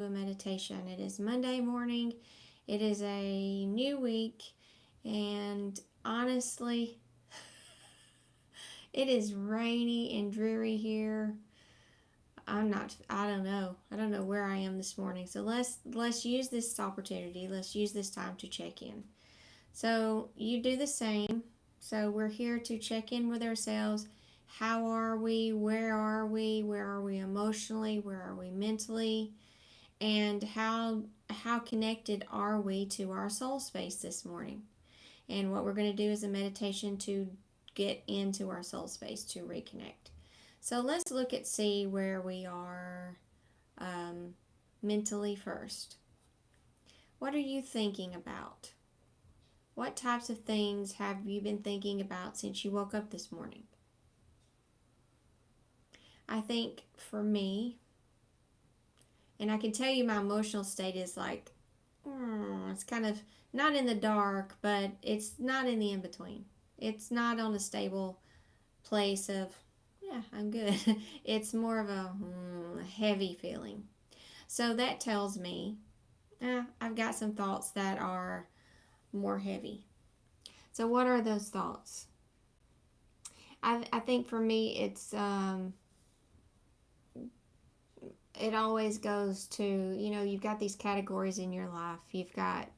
a meditation. It is Monday morning. It is a new week, and honestly, it is rainy and dreary here. I don't know. I don't know where I am this morning. So let's use this opportunity. Let's use this time to check in. So you do the same. So we're here to check in with ourselves. How are we? Where are we? Where are we emotionally? Where are we mentally? And how connected are we to our soul space this morning? And what we're going to do is a meditation to get into our soul space to reconnect. So let's look at see where we are mentally first. What are you thinking about? What types of things have you been thinking about since you woke up this morning? I think for me, and I can tell you my emotional state is like, it's kind of not in the dark, but it's not in the in between. It's not on a stable place of, yeah, I'm good. It's more of a heavy feeling. So that tells me I've got some thoughts that are more heavy. So, what are those thoughts? I think for me, it always goes to, you've got these categories in your life. You've got,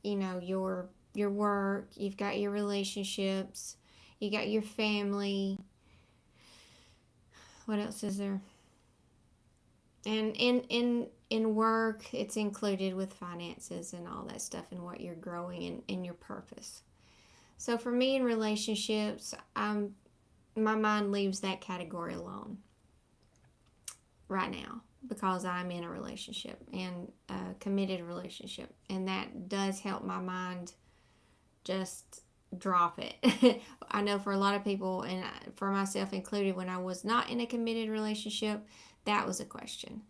your work, you've got your relationships, you got your family. What else is there? And in work, it's included with finances and all that stuff and what you're growing in your purpose. So for me in relationships, my mind leaves that category alone right now because I'm in a relationship and a committed relationship, and that does help my mind just drop it. I know for a lot of people, and for myself included, when I was not in a committed relationship, that was a question.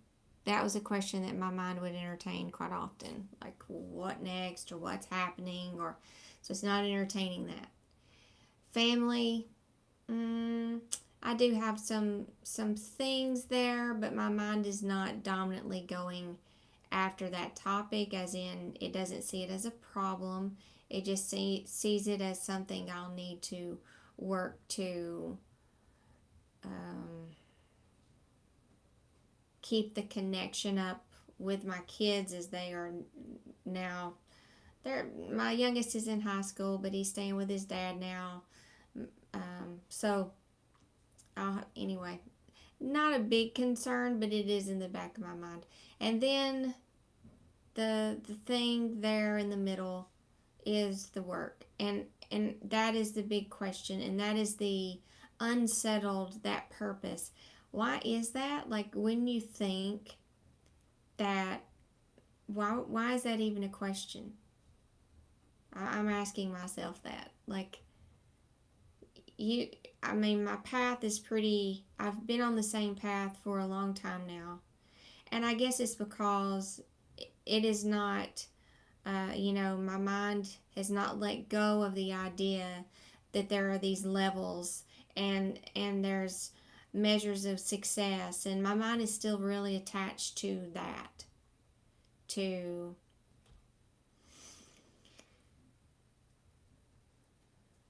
That was a question that my mind would entertain quite often, like what next or what's happening, or so it's not entertaining that. Family, I do have some things there, but my mind is not dominantly going after that topic, as in it doesn't see it as a problem. It just sees it as something I'll need to work to keep the connection up with my kids as they are now. My youngest is in high school, but he's staying with his dad now. So anyway, not a big concern, but it is in the back of my mind. And then the thing there in the middle is the work, and that is the big question, and that is the unsettled, that purpose. Why is that? Like, when you think that, why is that even a question? I'm asking myself that. Like, my path is pretty, I've been on the same path for a long time now. And I guess it's because it is not, my mind has not let go of the idea that there are these levels and there's measures of success. And my mind is still really attached to that.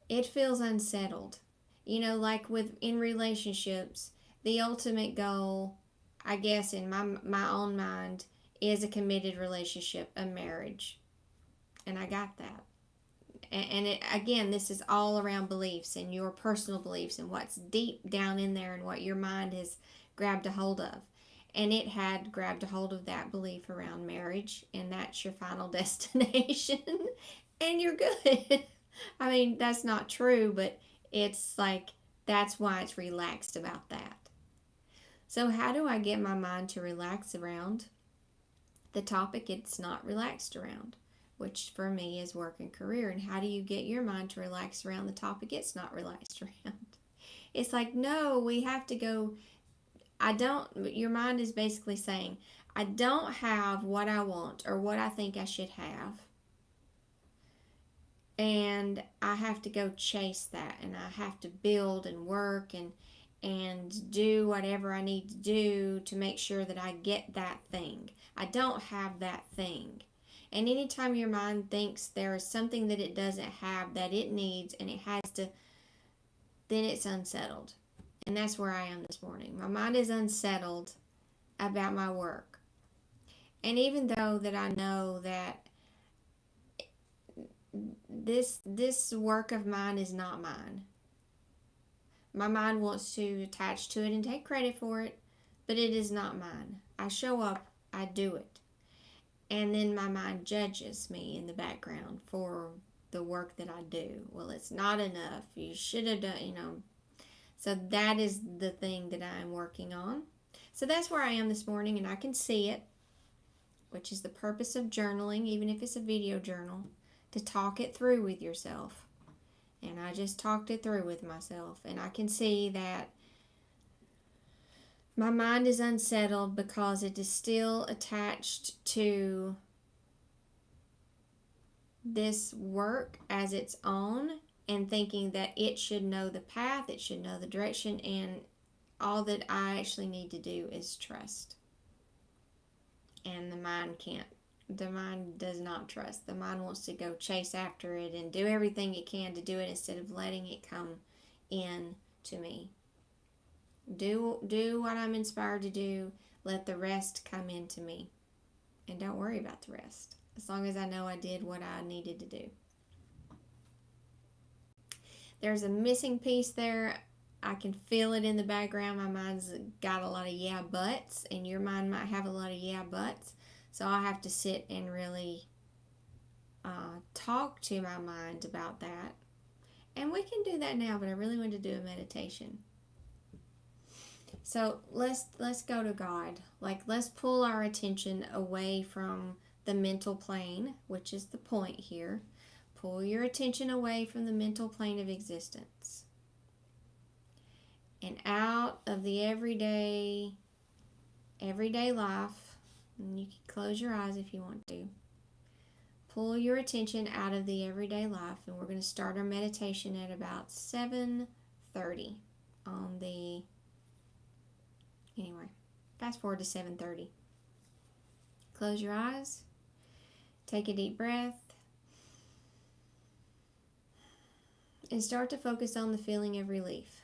It feels unsettled. Like in relationships, the ultimate goal, I guess in my own mind, is a committed relationship, a marriage. And I got that. And again, this is all around beliefs and your personal beliefs and what's deep down in there and what your mind has grabbed a hold of. And it had grabbed a hold of that belief around marriage, and that's your final destination, and you're good. I mean, that's not true, but it's like, that's why it's relaxed about that. So, how do I get my mind to relax around the topic it's not relaxed around? Which for me is work and career. And how do you get your mind to relax around the topic it's not relaxed around? It's like, no, we have to go. Your mind is basically saying, I don't have what I want or what I think I should have. And I have to go chase that, and I have to build and work and and do whatever I need to do to make sure that I get that thing. I don't have that thing. And anytime your mind thinks there is something that it doesn't have that it needs and it has to, then it's unsettled. And that's where I am this morning. My mind is unsettled about my work. And even though that I know that this work of mine is not mine, my mind wants to attach to it and take credit for it, but it is not mine. I show up, I do it. And then my mind judges me in the background for the work that I do. Well, it's not enough. You should have done. So that is the thing that I'm working on. So that's where I am this morning, and I can see it, which is the purpose of journaling, even if it's a video journal, to talk it through with yourself. And I just talked it through with myself, and I can see that my mind is unsettled because it is still attached to this work as its own and thinking that it should know the path, it should know the direction, and all that I actually need to do is trust. And the mind can't. The mind does not trust. The mind wants to go chase after it and do everything it can to do it instead of letting it come in to me. Do what I'm inspired to do. Let the rest come into me. And don't worry about the rest. As long as I know I did what I needed to do. There's a missing piece there. I can feel it in the background. My mind's got a lot of yeah buts, and your mind might have a lot of yeah buts. So I have to sit and really talk to my mind about that. And we can do that now, but I really want to do a meditation. So let's go to God. Let's pull our attention away from the mental plane, which is the point here. Pull your attention away from the mental plane of existence and out of the everyday life. And you can close your eyes if you want to. Pull your attention out of the everyday life, and we're going to start our meditation at about 7:30 on the... Anyway, fast forward to 7:30. Close your eyes. Take a deep breath. And start to focus on the feeling of relief.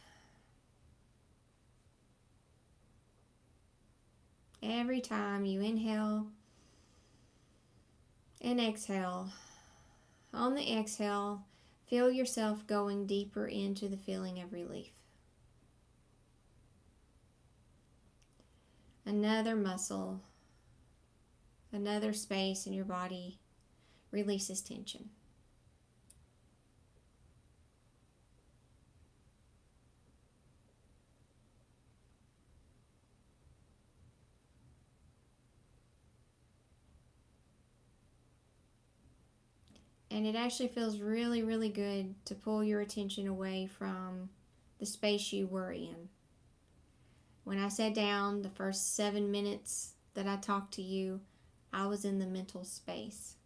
Every time you inhale and exhale, on the exhale, feel yourself going deeper into the feeling of relief. Another muscle, another space in your body releases tension. And it actually feels really, really good to pull your attention away from the space you were in. When I sat down, the first 7 minutes that I talked to you, I was in the mental space.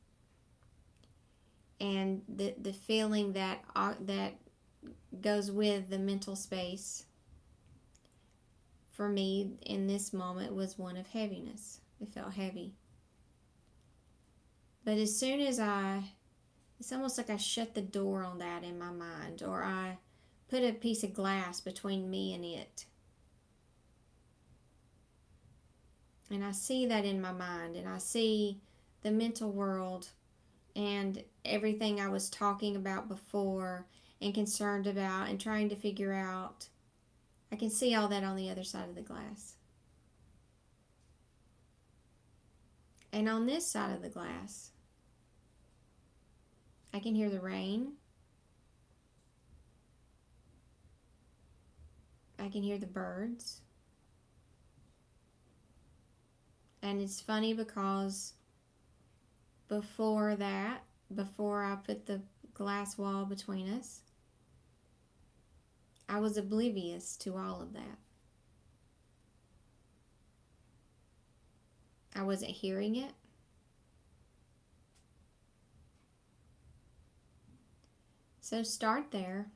And the feeling that goes with the mental space for me in this moment was one of heaviness. It felt heavy. But as soon as it's almost like I shut the door on that in my mind, or I put a piece of glass between me and it. And I see that in my mind, and I see the mental world and everything I was talking about before and concerned about and trying to figure out. I can see all that on the other side of the glass. And on this side of the glass, I can hear the rain. I can hear the birds. And it's funny because before I put the glass wall between us, I was oblivious to all of that. I wasn't hearing it. So start there.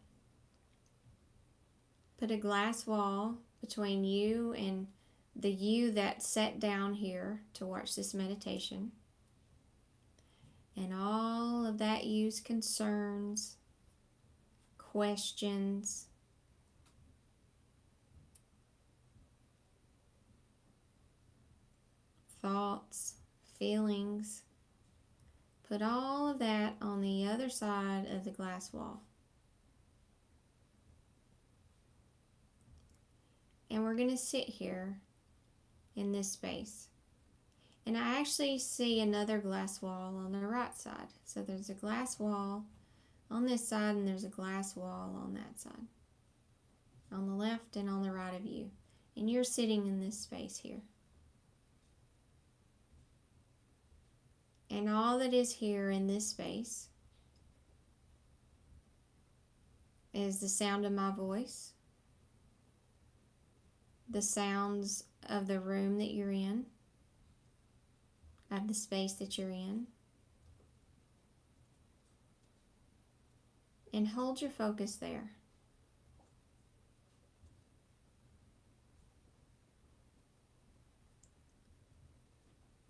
Put a glass wall between you and the you that sat down here to watch this meditation. And all of that you's concerns, questions, thoughts, feelings. Put all of that on the other side of the glass wall. And we're going to sit here in this space. And I actually see another glass wall on the right side. So there's a glass wall on this side and there's a glass wall on that side. On the left and on the right of you. And you're sitting in this space here. And all that is here in this space is the sound of my voice, the sounds of the room that you're in, of the space that you're in. And hold your focus there.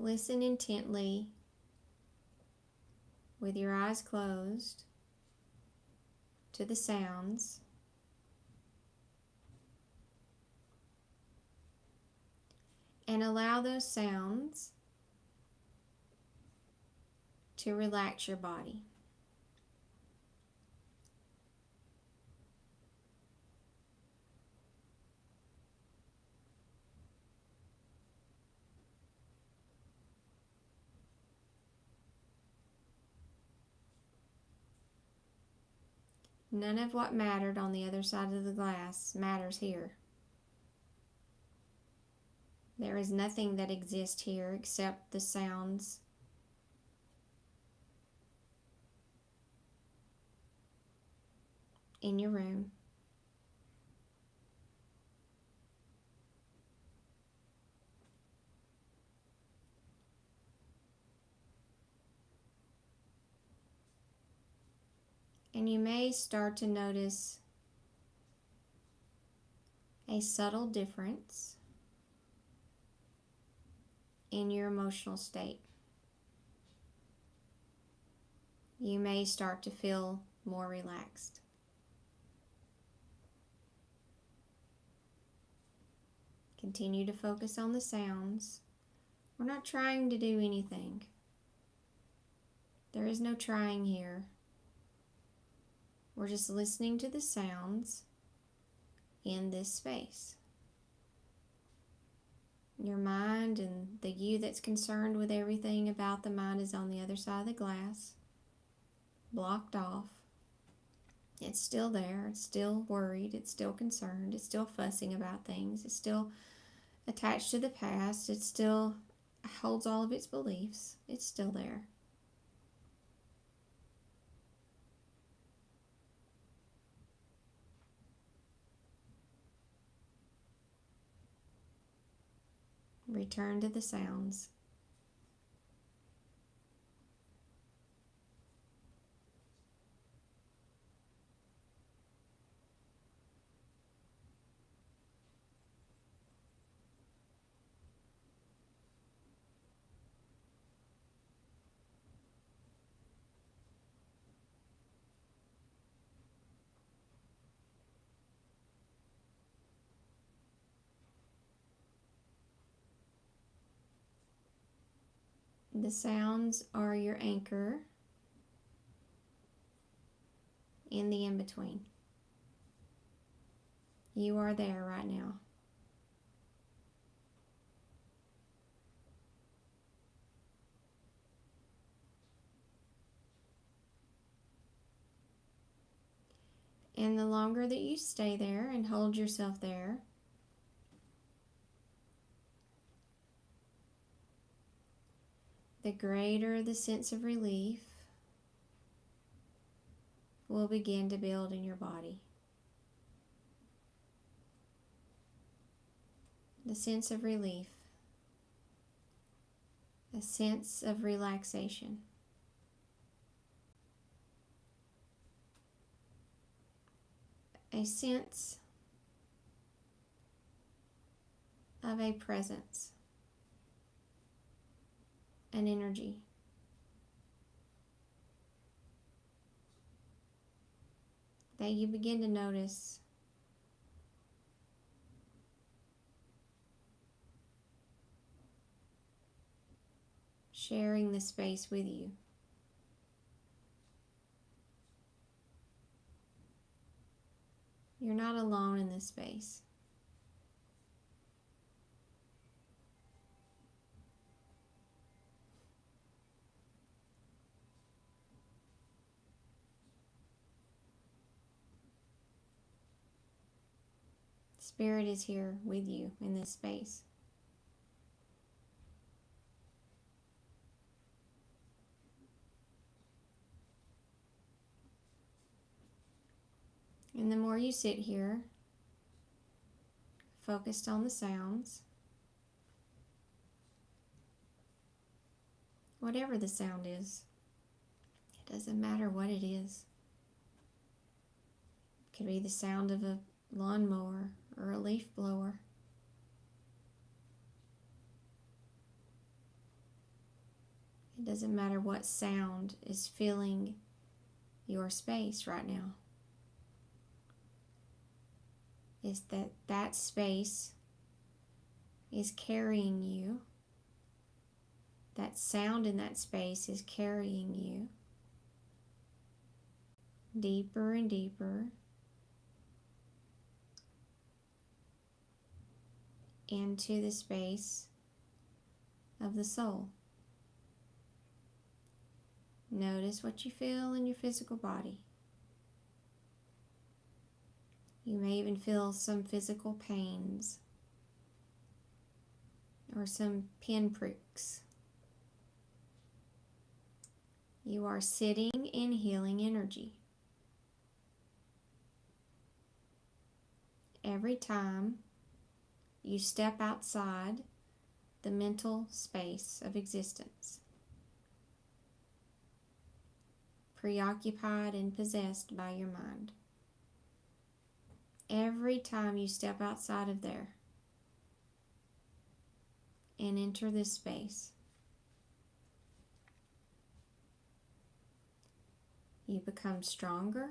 Listen intently with your eyes closed to the sounds. And allow those sounds to relax your body. None of what mattered on the other side of the glass matters here. There is nothing that exists here except the sounds in your room. And you may start to notice a subtle difference in your emotional state. You may start to feel more relaxed. Continue to focus on the sounds. We're not trying to do anything. There is no trying here. We're just listening to the sounds in this space. Your mind and the you that's concerned with everything about the mind is on the other side of the glass, blocked off. It's still there. It's still worried. It's still concerned. It's still fussing about things. It's still attached to the past. It still holds all of its beliefs. It's still there. Return to the sounds. The sounds are your anchor in the in-between. You are there right now. And the longer that you stay there and hold yourself there, the greater the sense of relief will begin to build in your body. The sense of relief, a sense of relaxation. A sense of a presence, an energy. That you begin to notice sharing the space with you. You're not alone in this space. Spirit is here with you in this space. And the more you sit here, focused on the sounds, whatever the sound is, it doesn't matter what it is. It could be the sound of a lawnmower or a leaf blower. It doesn't matter what sound is filling your space right now. Is that space is carrying you. That sound in that space is carrying you deeper and deeper into the space of the soul. Notice what you feel in your physical body. You may even feel some physical pains or some pinpricks. You are sitting in healing energy. Every time you step outside the mental space of existence, preoccupied and possessed by your mind, every time you step outside of there and enter this space, you become stronger.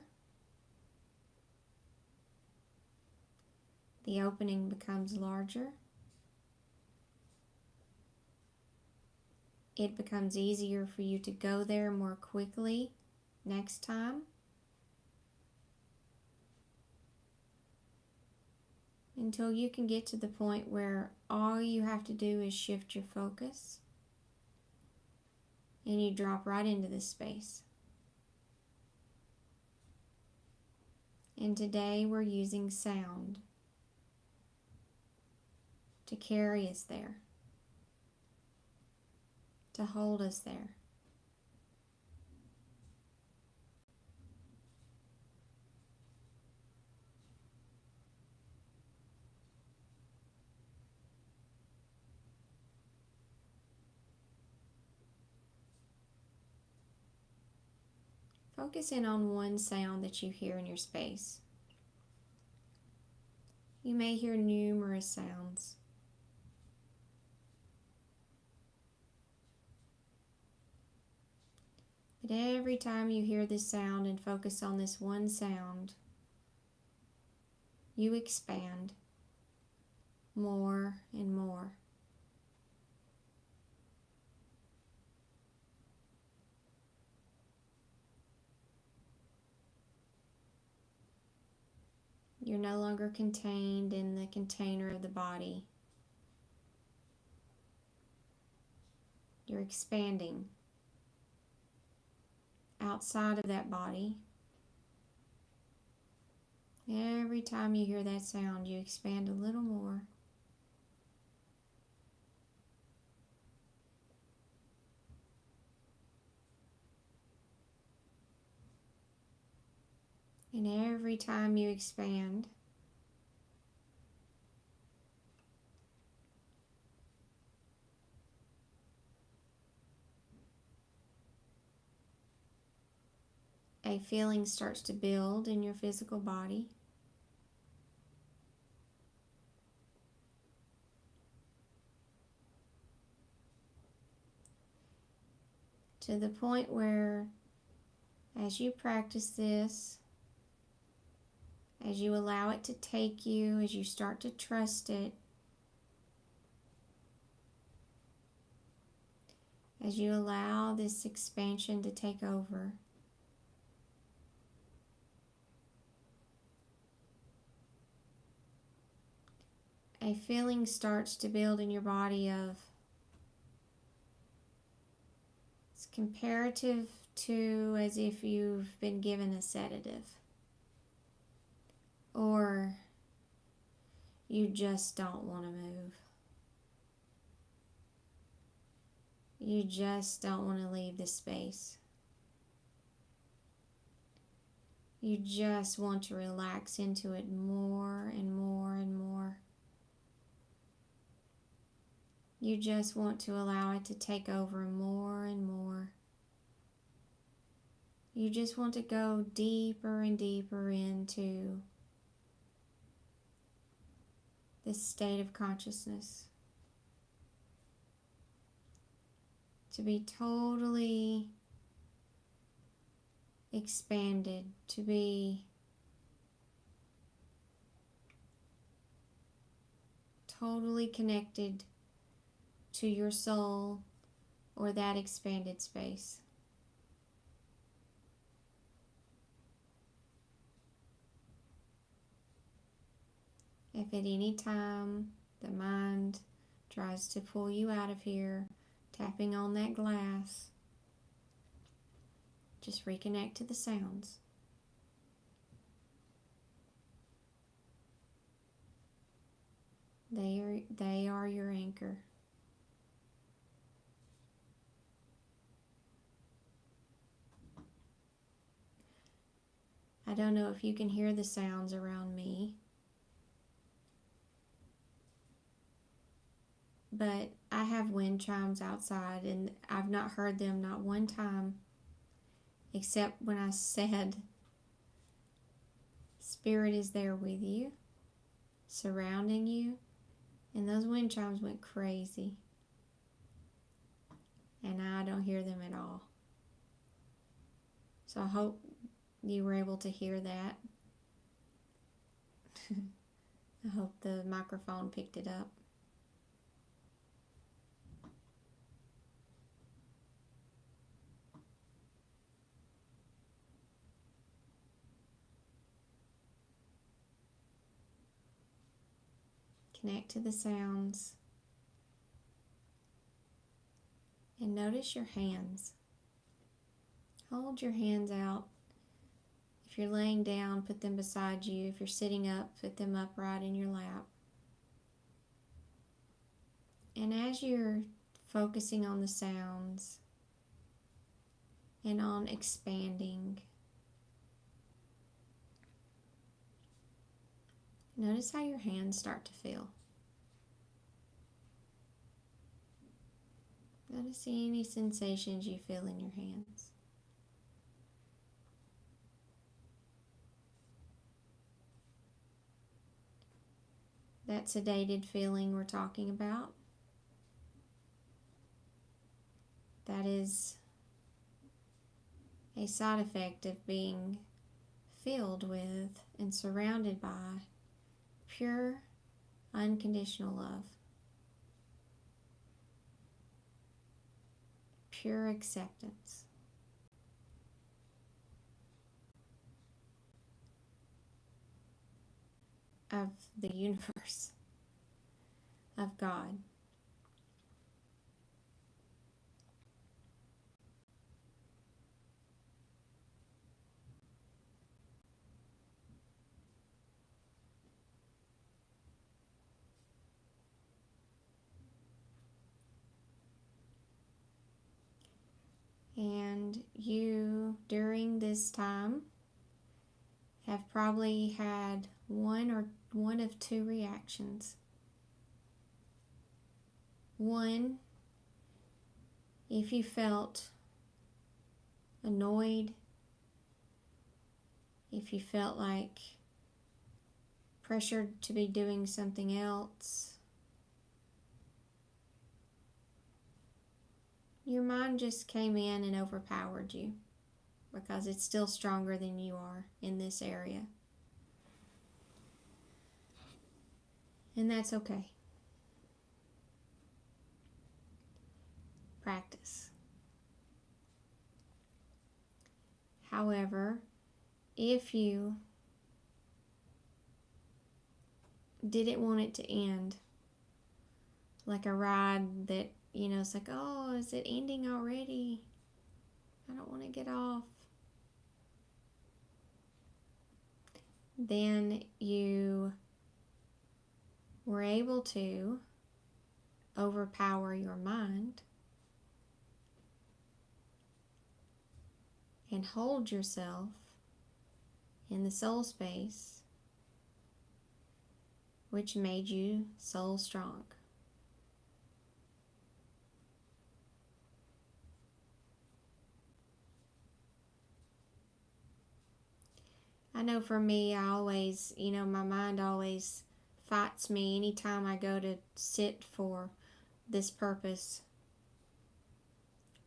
The opening becomes larger. It becomes easier for you to go there more quickly next time. Until you can get to the point where all you have to do is shift your focus and you drop right into this space. And today we're using sound to carry us there, to hold us there. Focus in on one sound that you hear in your space. You may hear numerous sounds. But every time you hear this sound and focus on this one sound, you expand more and more. You're no longer contained in the container of the body. You're expanding outside of that body. Every time you hear that sound, you expand a little more. And every time you expand, a feeling starts to build in your physical body. to the point where as you practice this, as you allow it to take you, as you start to trust it, as you allow this expansion to take over, a feeling starts to build in your body of, it's comparative to as if you've been given a sedative, or you just don't want to move. You just don't want to leave this space. You just want to relax into it more and more and more. You just want to allow it to take over more and more. You just want to go deeper and deeper into this state of consciousness. To be totally expanded, to be totally connected to your soul or that expanded space. If at any time the mind tries to pull you out of here, tapping on that glass, just reconnect to the sounds. They are your anchor. I don't know if you can hear the sounds around me, but I have wind chimes outside and I've not heard them not one time, except when I said, Spirit is there with you, surrounding you, and those wind chimes went crazy. And I don't hear them at all. So I hope you were able to hear that. I hope the microphone picked it up. Connect to the sounds. And notice your hands. Hold your hands out. If you're laying down, put them beside you. If you're sitting up, put them upright in your lap. And as you're focusing on the sounds and on expanding, notice how your hands start to feel. Notice any sensations you feel in your hands. That sedated feeling we're talking about, that is a side effect of being filled with and surrounded by pure, unconditional love. Pure acceptance. Of the universe, of God. And you, during this time, have probably had one of two reactions. One, if you felt annoyed, if you felt like pressured to be doing something else, Your mind just came in and overpowered you because it's still stronger than you are in this area. And that's okay. Practice. However, if you didn't want it to end, like a ride that, it's like, oh, is it ending already? I don't want to get off. Then you were able to overpower your mind and hold yourself in the soul space, which made you soul strong. I know for me, I always, my mind always fights me anytime I go to sit for this purpose.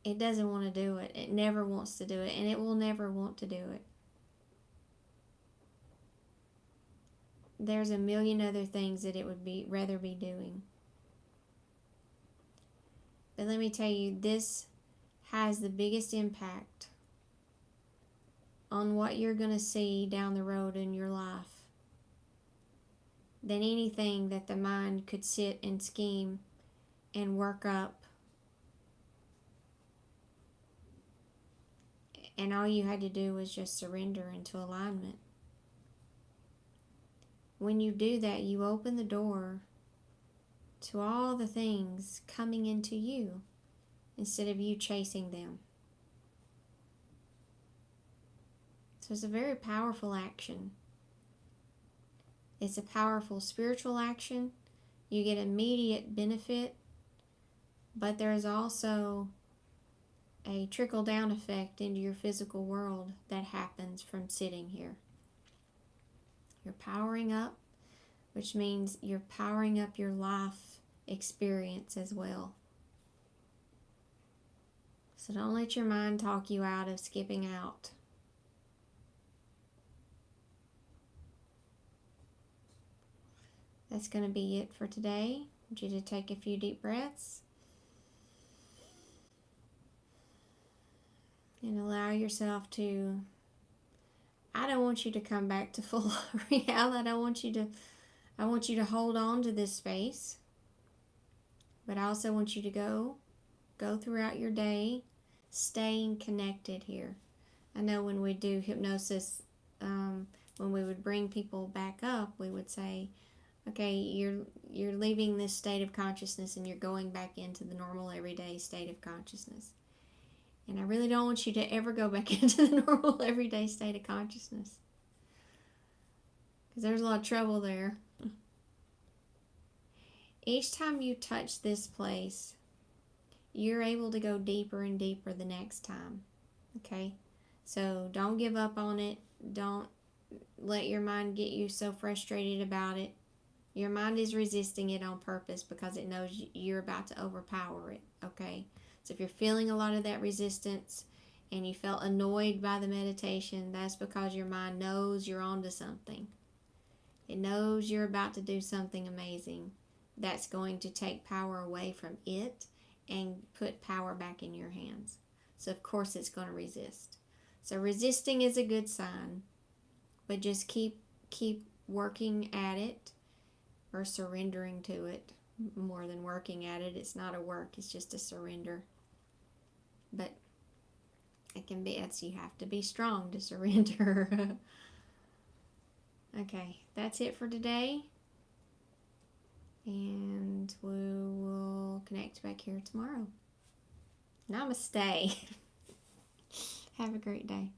It doesn't want to do it. It never wants to do it, and it will never want to do it. There's a million other things that it would rather be doing. But let me tell you, this has the biggest impact on what you're going to see down the road in your life than anything that the mind could sit and scheme and work up. And all you had to do was just surrender into alignment. When you do that, you open the door to all the things coming into you instead of you chasing them. So it's a very powerful action. It's a powerful spiritual action. You get immediate benefit, but there is also a trickle-down effect into your physical world that happens from sitting here. You're powering up, which means you're powering up your life experience as well. So don't let your mind talk you out of skipping out. That's going to be it for today. I want you to take a few deep breaths and allow yourself to, I don't want you to come back to full reality. I want you to hold on to this space, but I also want you to go throughout your day, staying connected here. I know when we do hypnosis, when we would bring people back up, we would say, okay, you're leaving this state of consciousness and you're going back into the normal everyday state of consciousness. And I really don't want you to ever go back into the normal everyday state of consciousness, because there's a lot of trouble there. Each time you touch this place, you're able to go deeper and deeper the next time. Okay? So don't give up on it. Don't let your mind get you so frustrated about it. Your mind is resisting it on purpose because it knows you're about to overpower it. Okay? So if you're feeling a lot of that resistance and you felt annoyed by the meditation, that's because your mind knows you're onto something. It knows you're about to do something amazing that's going to take power away from it and put power back in your hands. So of course it's going to resist. So resisting is a good sign, but just keep working at it, or surrendering to it. More than working at it. It's not a work, it's just a surrender. But it can be, you have to be strong to surrender. Okay, that's it for today. And we will connect back here tomorrow. Namaste. Have a great day.